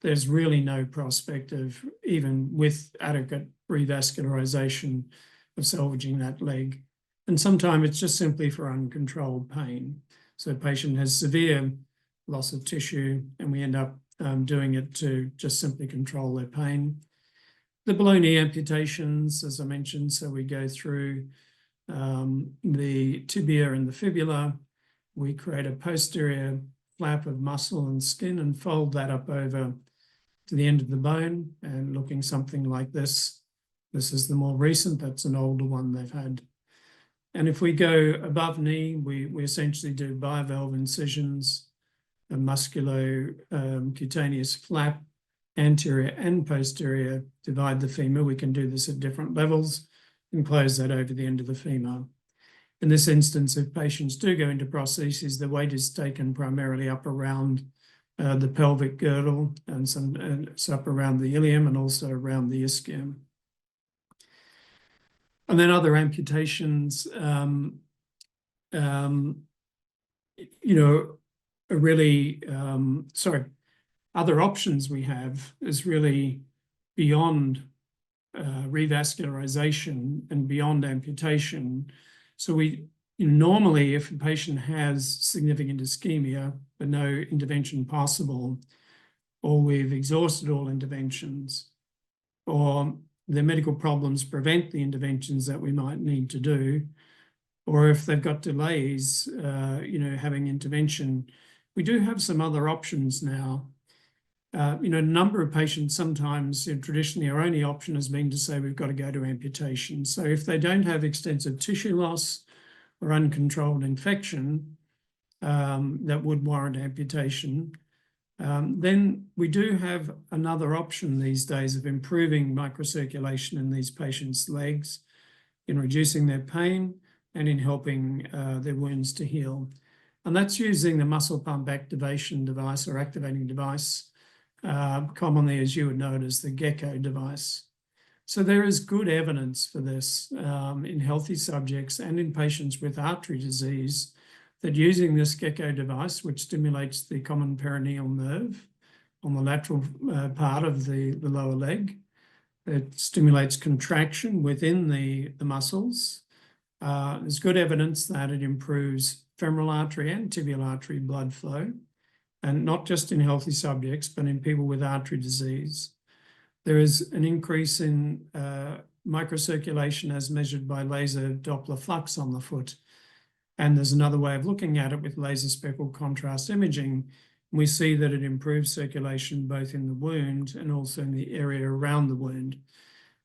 There's really no prospect of, even with adequate revascularization, of salvaging that leg. And sometimes it's just simply for uncontrolled pain. So a patient has severe loss of tissue, and we end up doing it to just simply control their pain. The below knee amputations, as I mentioned, so we go through the tibia and the fibula. We create a posterior flap of muscle and skin and fold that up over to the end of the bone, and looking something like this. This is the more recent, that's an older one they've had. And if we go above knee, we essentially do bivalve incisions, a musculocutaneous flap, anterior and posterior, divide the femur. We can do this at different levels and close that over the end of the femur. In this instance, if patients do go into prostheses, the weight is taken primarily up around the pelvic girdle and so up around the ilium and also around the ischium. And then other amputations, other options we have is really beyond revascularization and beyond amputation. So normally, if a patient has significant ischemia but no intervention possible, or we've exhausted all interventions, or their medical problems prevent the interventions that we might need to do, or if they've got delays, having intervention, we do have some other options now. A number of patients sometimes, traditionally, our only option has been to say we've got to go to amputation. So if they don't have extensive tissue loss or uncontrolled infection that would warrant amputation, then we do have another option these days of improving microcirculation in these patients' legs, in reducing their pain and in helping their wounds to heal. And that's using the muscle pump activation device or activating device, commonly, as you would know it, as the Gecko device. So there is good evidence for this in healthy subjects and in patients with artery disease, that using this gecko device, which stimulates the common peroneal nerve on the lateral part of the lower leg, it stimulates contraction within the muscles. There's good evidence that it improves femoral artery and tibial artery blood flow, and not just in healthy subjects, but in people with artery disease. There is an increase in microcirculation as measured by laser Doppler flux on the foot. And there's another way of looking at it with laser spectral contrast imaging. We see that it improves circulation both in the wound and also in the area around the wound.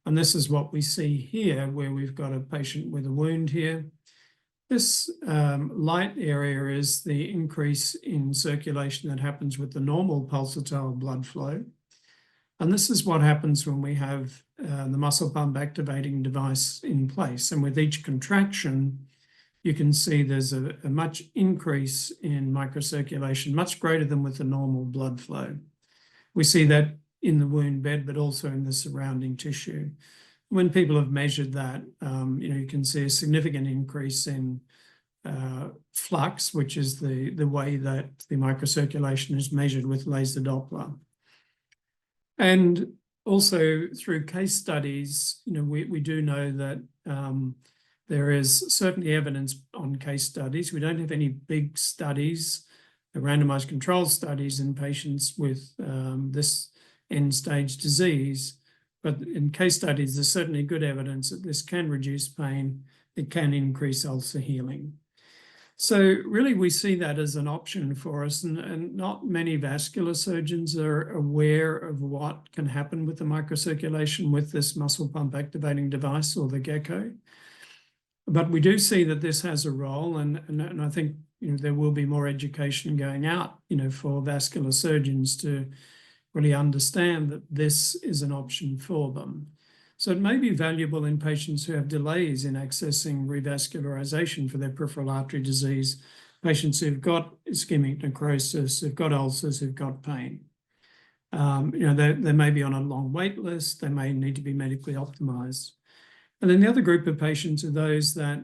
And this is what we see here, where we've got a patient with a wound here. This light area is the increase in circulation that happens with the normal pulsatile blood flow. And this is what happens when we have the muscle pump activating device in place. And with each contraction, you can see there's a much increase in microcirculation, much greater than with the normal blood flow. We see that in the wound bed, but also in the surrounding tissue. When people have measured that, you can see a significant increase in flux, which is the way that the microcirculation is measured with laser Doppler. And also through case studies, we do know that there is certainly evidence on case studies. We don't have any big studies, randomized controlled studies in patients with this end-stage disease. But in case studies, there's certainly good evidence that this can reduce pain. It can increase ulcer healing. So really, we see that as an option for us, and not many vascular surgeons are aware of what can happen with the microcirculation with this muscle pump activating device or the gecko. But we do see that this has a role, and I think there will be more education going out, for vascular surgeons to really understand that this is an option for them. So it may be valuable in patients who have delays in accessing revascularization for their peripheral artery disease, patients who've got ischemic necrosis, who've got ulcers, who've got pain. They may be on a long wait list, they may need to be medically optimized. And then the other group of patients are those that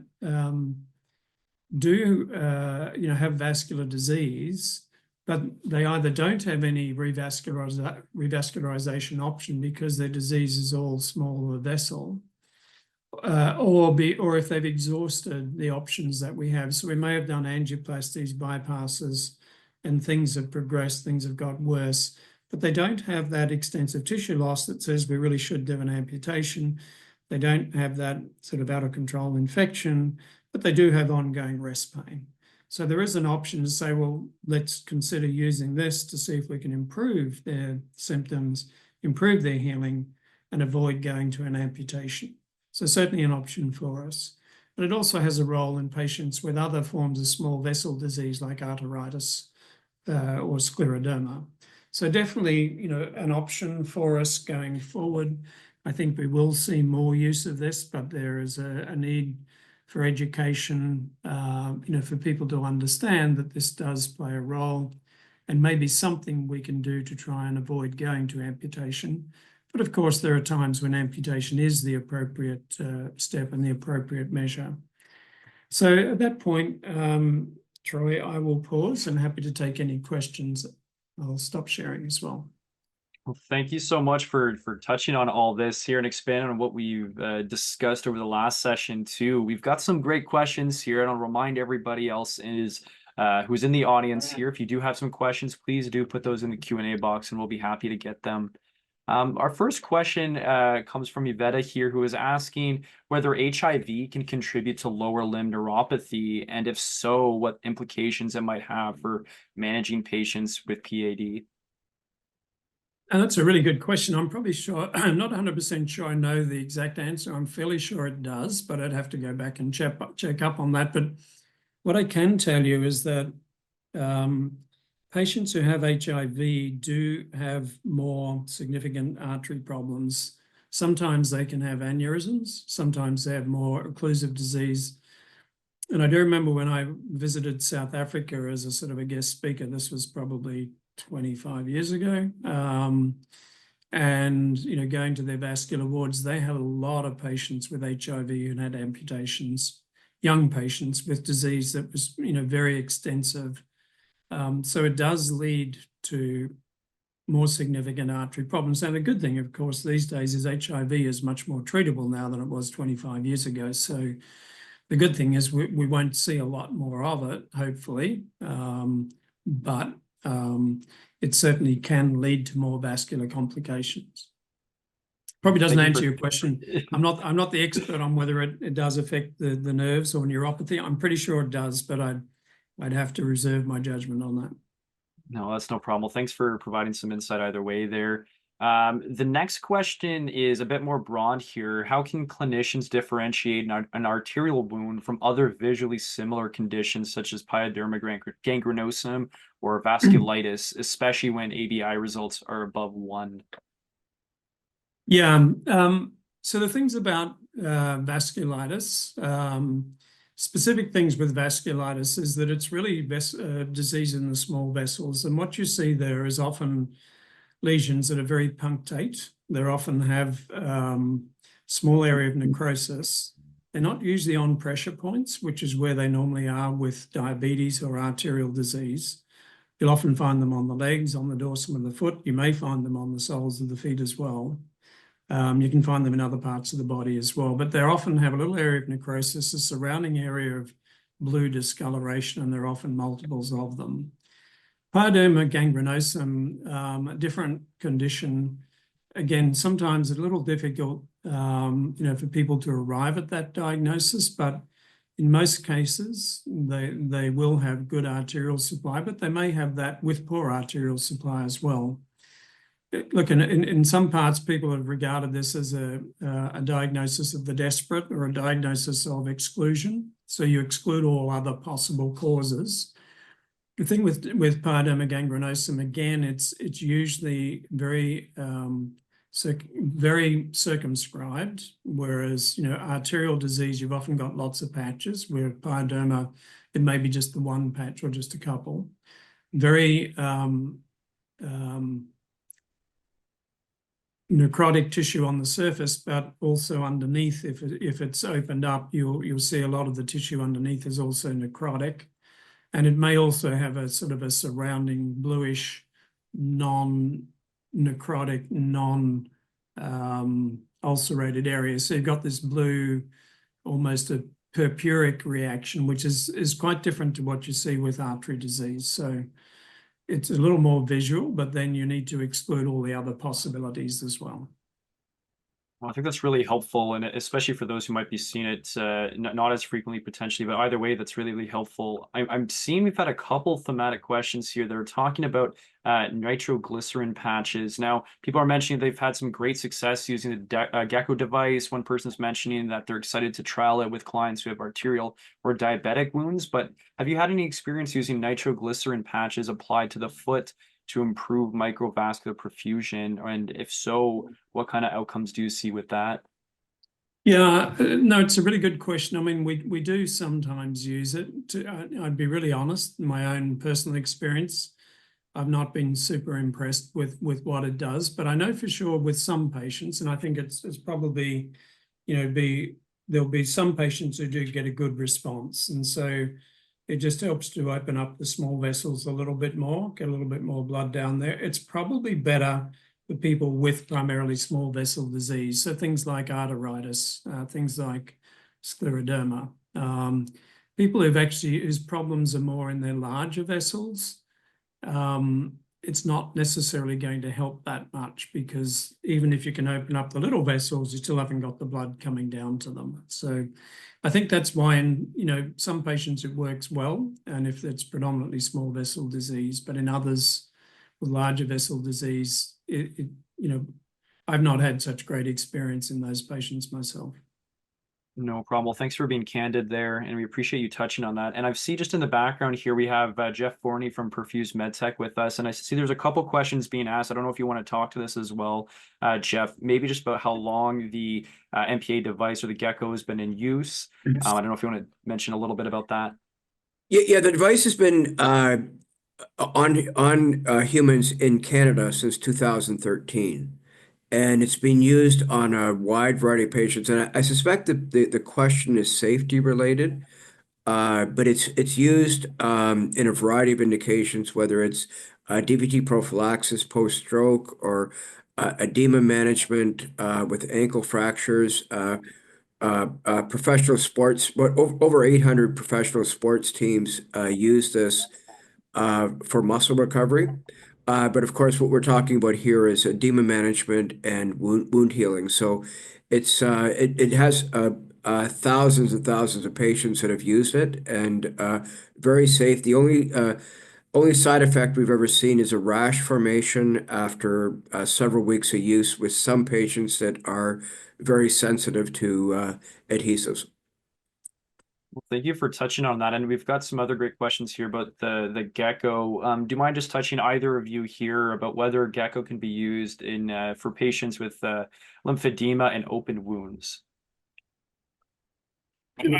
do have vascular disease, but they either don't have any revascularization option because their disease is all small of a vessel, or if they've exhausted the options that we have. So we may have done angioplasties, bypasses, and things have progressed, things have got worse, but they don't have that extensive tissue loss that says we really should do an amputation. They don't have that sort of out of control infection, but they do have ongoing rest pain. So there is an option to say, well, let's consider using this to see if we can improve their symptoms, improve their healing, and avoid going to an amputation. So certainly an option for us. But it also has a role in patients with other forms of small vessel disease like arteritis or scleroderma. So definitely, an option for us going forward. I think we will see more use of this, but there is a need for education, for people to understand that this does play a role and maybe something we can do to try and avoid going to amputation. But of course, there are times when amputation is the appropriate step and the appropriate measure. So at that point, Troy, I will pause and happy to take any questions. I'll stop sharing as well. Well, thank you so much for touching on all this here and expanding on what we've discussed over the last session too. We've got some great questions here, and I'll remind everybody else who's in the audience here, if you do have some questions, please do put those in the Q&A box and we'll be happy to get them. Our first question comes from Yvetta here, who is asking whether HIV can contribute to lower limb neuropathy, and if so, what implications it might have for managing patients with PAD. That's a really good question. I'm probably sure, I'm not 100% sure I know the exact answer. I'm fairly sure it does, but I'd have to go back and check up on that. But what I can tell you is that patients who have HIV do have more significant artery problems. Sometimes they can have aneurysms, sometimes they have more occlusive disease. And I do remember when I visited South Africa as a sort of a guest speaker, this was probably 25 years ago. And, going to their vascular wards, they had a lot of patients with HIV who had amputations, young patients with disease that was, very extensive. So it does lead to more significant artery problems. And the good thing, of course, these days is HIV is much more treatable now than it was 25 years ago. So the good thing is we won't see a lot more of it, hopefully. But it certainly can lead to more vascular complications. Probably doesn't answer your question. I'm not the expert on whether it does affect the nerves or neuropathy. I'm pretty sure it does, but I'd have to reserve my judgment on that. No, that's no problem. Well, thanks for providing some insight either way there. The next question is a bit more broad here. How can clinicians differentiate an arterial wound from other visually similar conditions such as pyoderma gangrenosum or vasculitis, especially when ABI results are above 1? Yeah. So the things about vasculitis, specific things with vasculitis is that it's really disease in the small vessels. And what you see there is often lesions that are very punctate. They often have small area of necrosis. They're not usually on pressure points, which is where they normally are with diabetes or arterial disease. You'll often find them on the legs, on the dorsum of the foot. You may find them on the soles of the feet as well. You can find them in other parts of the body as well, but they often have a little area of necrosis, a surrounding area of blue discoloration, and there are often multiples of them. Pyoderma gangrenosum, a different condition. Again, sometimes a little difficult, for people to arrive at that diagnosis, but in most cases, they will have good arterial supply, but they may have that with poor arterial supply as well. Look, in some parts, people have regarded this as a diagnosis of the desperate or a diagnosis of exclusion. So you exclude all other possible causes. The thing with pyoderma gangrenosum, again, it's usually very circumscribed, whereas arterial disease, you've often got lots of patches. Where pyoderma, it may be just the one patch or just a couple. Very necrotic tissue on the surface, but also underneath, if it's opened up, you'll see a lot of the tissue underneath is also necrotic. And it may also have a sort of a surrounding bluish, non-necrotic, non-ulcerated area. So you've got this blue, almost a purpuric reaction, which is quite different to what you see with artery disease. So it's a little more visual, but then you need to exclude all the other possibilities as well. Well, I think that's really helpful, and especially for those who might be seeing it not as frequently potentially, but either way, that's really, really helpful. I'm seeing we've had a couple thematic questions here that are talking about nitroglycerin patches. Now, people are mentioning they've had some great success using the Gecko device. One person's mentioning that they're excited to trial it with clients who have arterial or diabetic wounds. But have you had any experience using nitroglycerin patches applied to the foot to improve microvascular perfusion? And if so, what kind of outcomes do you see with that? Yeah, no, it's a really good question. I mean, we do sometimes use it. I'd be really honest, in my own personal experience, I've not been super impressed with what it does, but I know for sure with some patients, and I think it's probably, there'll be some patients who do get a good response. And so it just helps to open up the small vessels a little bit more, get a little bit more blood down there. It's probably better for people with primarily small vessel disease. So things like arteritis, things like scleroderma. People whose problems are more in their larger vessels, it's not necessarily going to help that much, because even if you can open up the little vessels, you still haven't got the blood coming down to them. So I think that's why in some patients it works well, and if it's predominantly small vessel disease, but in others with larger vessel disease, I've not had such great experience in those patients myself. No problem. Well, thanks for being candid there, and we appreciate you touching on that. And I see just in the background here, we have Jeff Forney from Perfuse Medtec with us, and I see there's a couple questions being asked. I don't know if you want to talk to this as well, Jeff, maybe just about how long the MPA device or the Gecko has been in use. I don't know if you want to mention a little bit about that. Yeah, the device has been on humans in Canada since 2013. and it's been used on a wide variety of patients. And I suspect that the question is safety related, but it's used in a variety of indications, whether it's DVT prophylaxis post-stroke or edema management with ankle fractures. Professional sports, but over 800 professional sports teams use this for muscle recovery. But of course, what we're talking about here is edema management and wound healing. So it has thousands and thousands of patients that have used it, and very safe. The only side effect we've ever seen is a rash formation after several weeks of use with some patients that are very sensitive to adhesives. Well, thank you for touching on that. And we've got some other great questions here about the gecko. Do you mind just touching, either of you here, about whether gecko can be used in for patients with lymphedema and open wounds? I can Go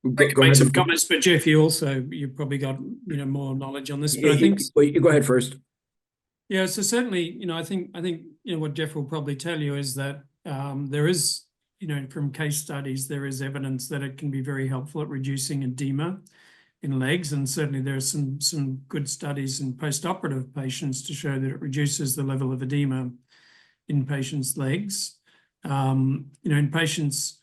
make ahead. some comments, but Jeff, you've probably got more knowledge on this. But I think you go ahead first. yeah, so certainly, I think what Jeff will probably tell you is that there is, from case studies, there is evidence that it can be very helpful at reducing edema in legs, and certainly there are some good studies in post-operative patients to show that it reduces the level of edema in patients' legs. In patients,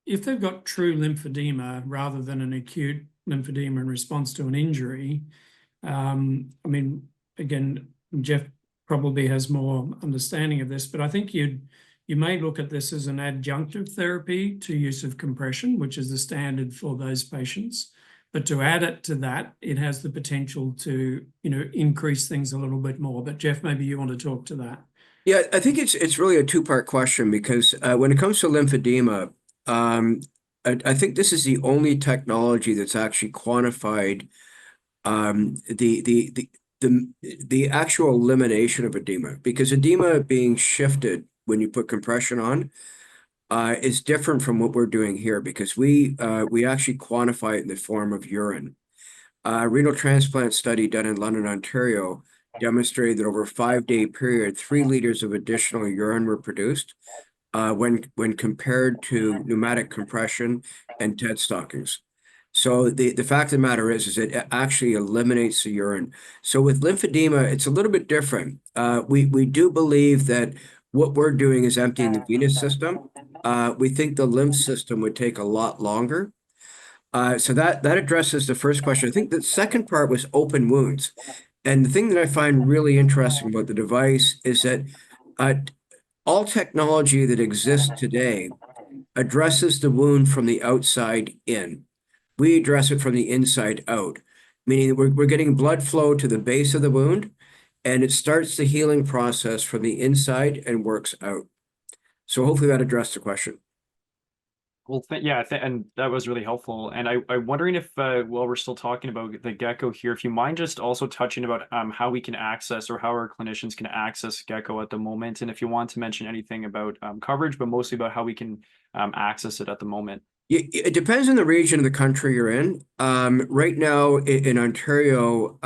if they've got true lymphedema rather than an acute lymphedema in response to an injury, again, Jeff probably has more understanding of this, but I think you may look at this as an adjunctive therapy to use of compression, which is the standard for those patients. But to add it to that, it has the potential to, increase things a little bit more. But Jeff, maybe you want to talk to that. Yeah, I think it's really a two-part question, because when it comes to lymphedema, I think this is the only technology that's actually quantified the actual elimination of edema, because edema being shifted when you put compression on is different from what we're doing here, because we actually quantify it in the form of urine. Renal transplant study done in London, Ontario, demonstrated that over a 5-day period, 3 liters of additional urine were produced when compared to pneumatic compression and TED stockings. So the fact of the matter is it actually eliminates the urine. So with lymphedema, it's a little bit different. We do believe that what we're doing is emptying the venous system. We think the lymph system would take a lot longer. So that addresses the first question. I think the second part was open wounds. And the thing that I find really interesting about the device is that all technology that exists today addresses the wound from the outside in. We address it from the inside out, meaning we're getting blood flow to the base of the wound, and it starts the healing process from the inside and works out. So hopefully that addressed the question. Well, and that was really helpful. And I'm wondering if, while we're still talking about the gecko here, if you mind just also touching about how we can access, or how our clinicians can access gecko at the moment, and if you want to mention anything about coverage, but mostly about how we can access it at the moment. It depends on the region of the country you're in. Right now in Ontario,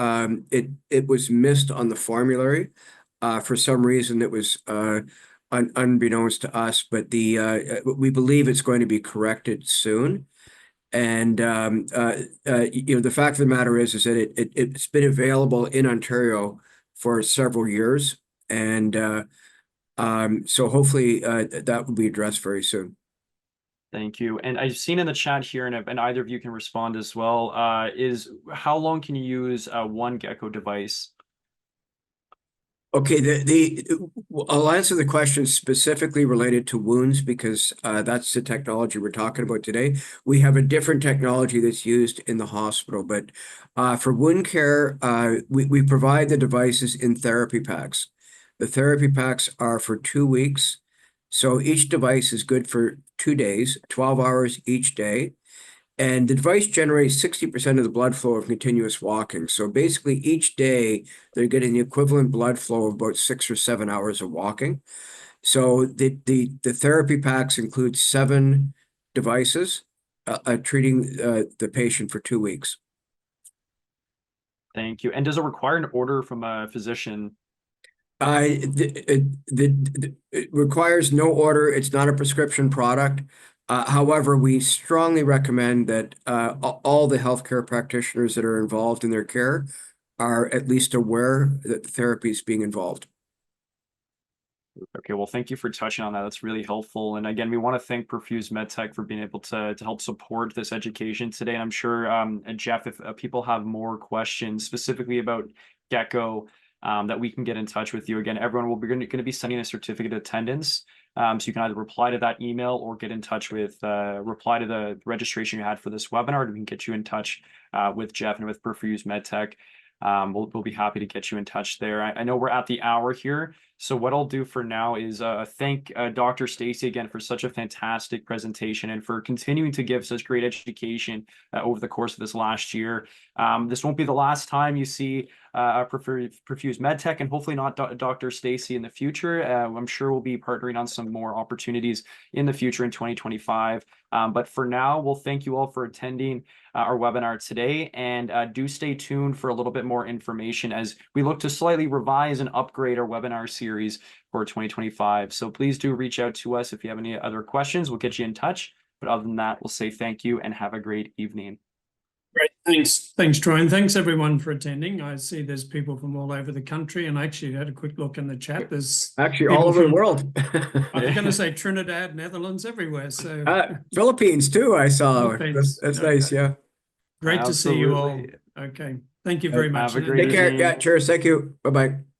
it was missed on the formulary. For some reason, it was unbeknownst to us, but we believe it's going to be corrected soon. And the fact of the matter is that it's been available in Ontario for several years, and so hopefully that will be addressed very soon. Thank you. And I've seen in the chat here, and either of you can respond as well, is how long can you use one gecko device? Okay, I'll answer the question specifically related to wounds, because that's the technology we're talking about today. We have a different technology that's used in the hospital, but for wound care, we provide the devices in therapy packs. The therapy packs are for 2 weeks. So each device is good for 2 days, 12 hours each day. And the device generates 60% of the blood flow of continuous walking. So basically each day they're getting the equivalent blood flow of about 6 or 7 hours of walking. So the therapy packs include 7 devices treating the patient for 2 weeks. Thank you. And does it require an order from a physician? It requires no order. It's not a prescription product. However, we strongly recommend that all the healthcare practitioners that are involved in their care are at least aware that the therapy is being involved. Okay, well, thank you for touching on that. That's really helpful. And again, we want to thank Perfuse Medtec for being able to help support this education today. And I'm sure, Jeff, if people have more questions specifically about Gecko, that we can get in touch with you. Again, everyone will be going to be sending a certificate of attendance. So you can either reply to that email or get in touch with, reply to the registration you had for this webinar, and we can get you in touch with Jeff and with Perfuse Medtec. We'll be happy to get you in touch there. I know we're at the hour here. So what I'll do for now is thank Dr. Stacey again for such a fantastic presentation and for continuing to give such great education over the course of this last year. This won't be the last time you see Perfuse Medtec, and hopefully not Dr. Stacey in the future. I'm sure we'll be partnering on some more opportunities in the future in 2025. But for now, we'll thank you all for attending our webinar today, and do stay tuned for a little bit more information as we look to slightly revise and upgrade our webinar series for 2025. So please do reach out to us if you have any other questions. We'll get you in touch. But other than that, we'll say thank you and have a great evening. Great, thanks, Troy, and thanks everyone for attending. I see there's people from all over the country, and I actually had a quick look in the chat. There's actually all over the world. I was going to say Trinidad, Netherlands, everywhere. So Philippines too, I saw. Philippines. That's nice, yeah. Great to see you all. Absolutely. Okay, thank you very much. Have a great Take care. evening. Yeah, cheers. Thank you. Bye-bye.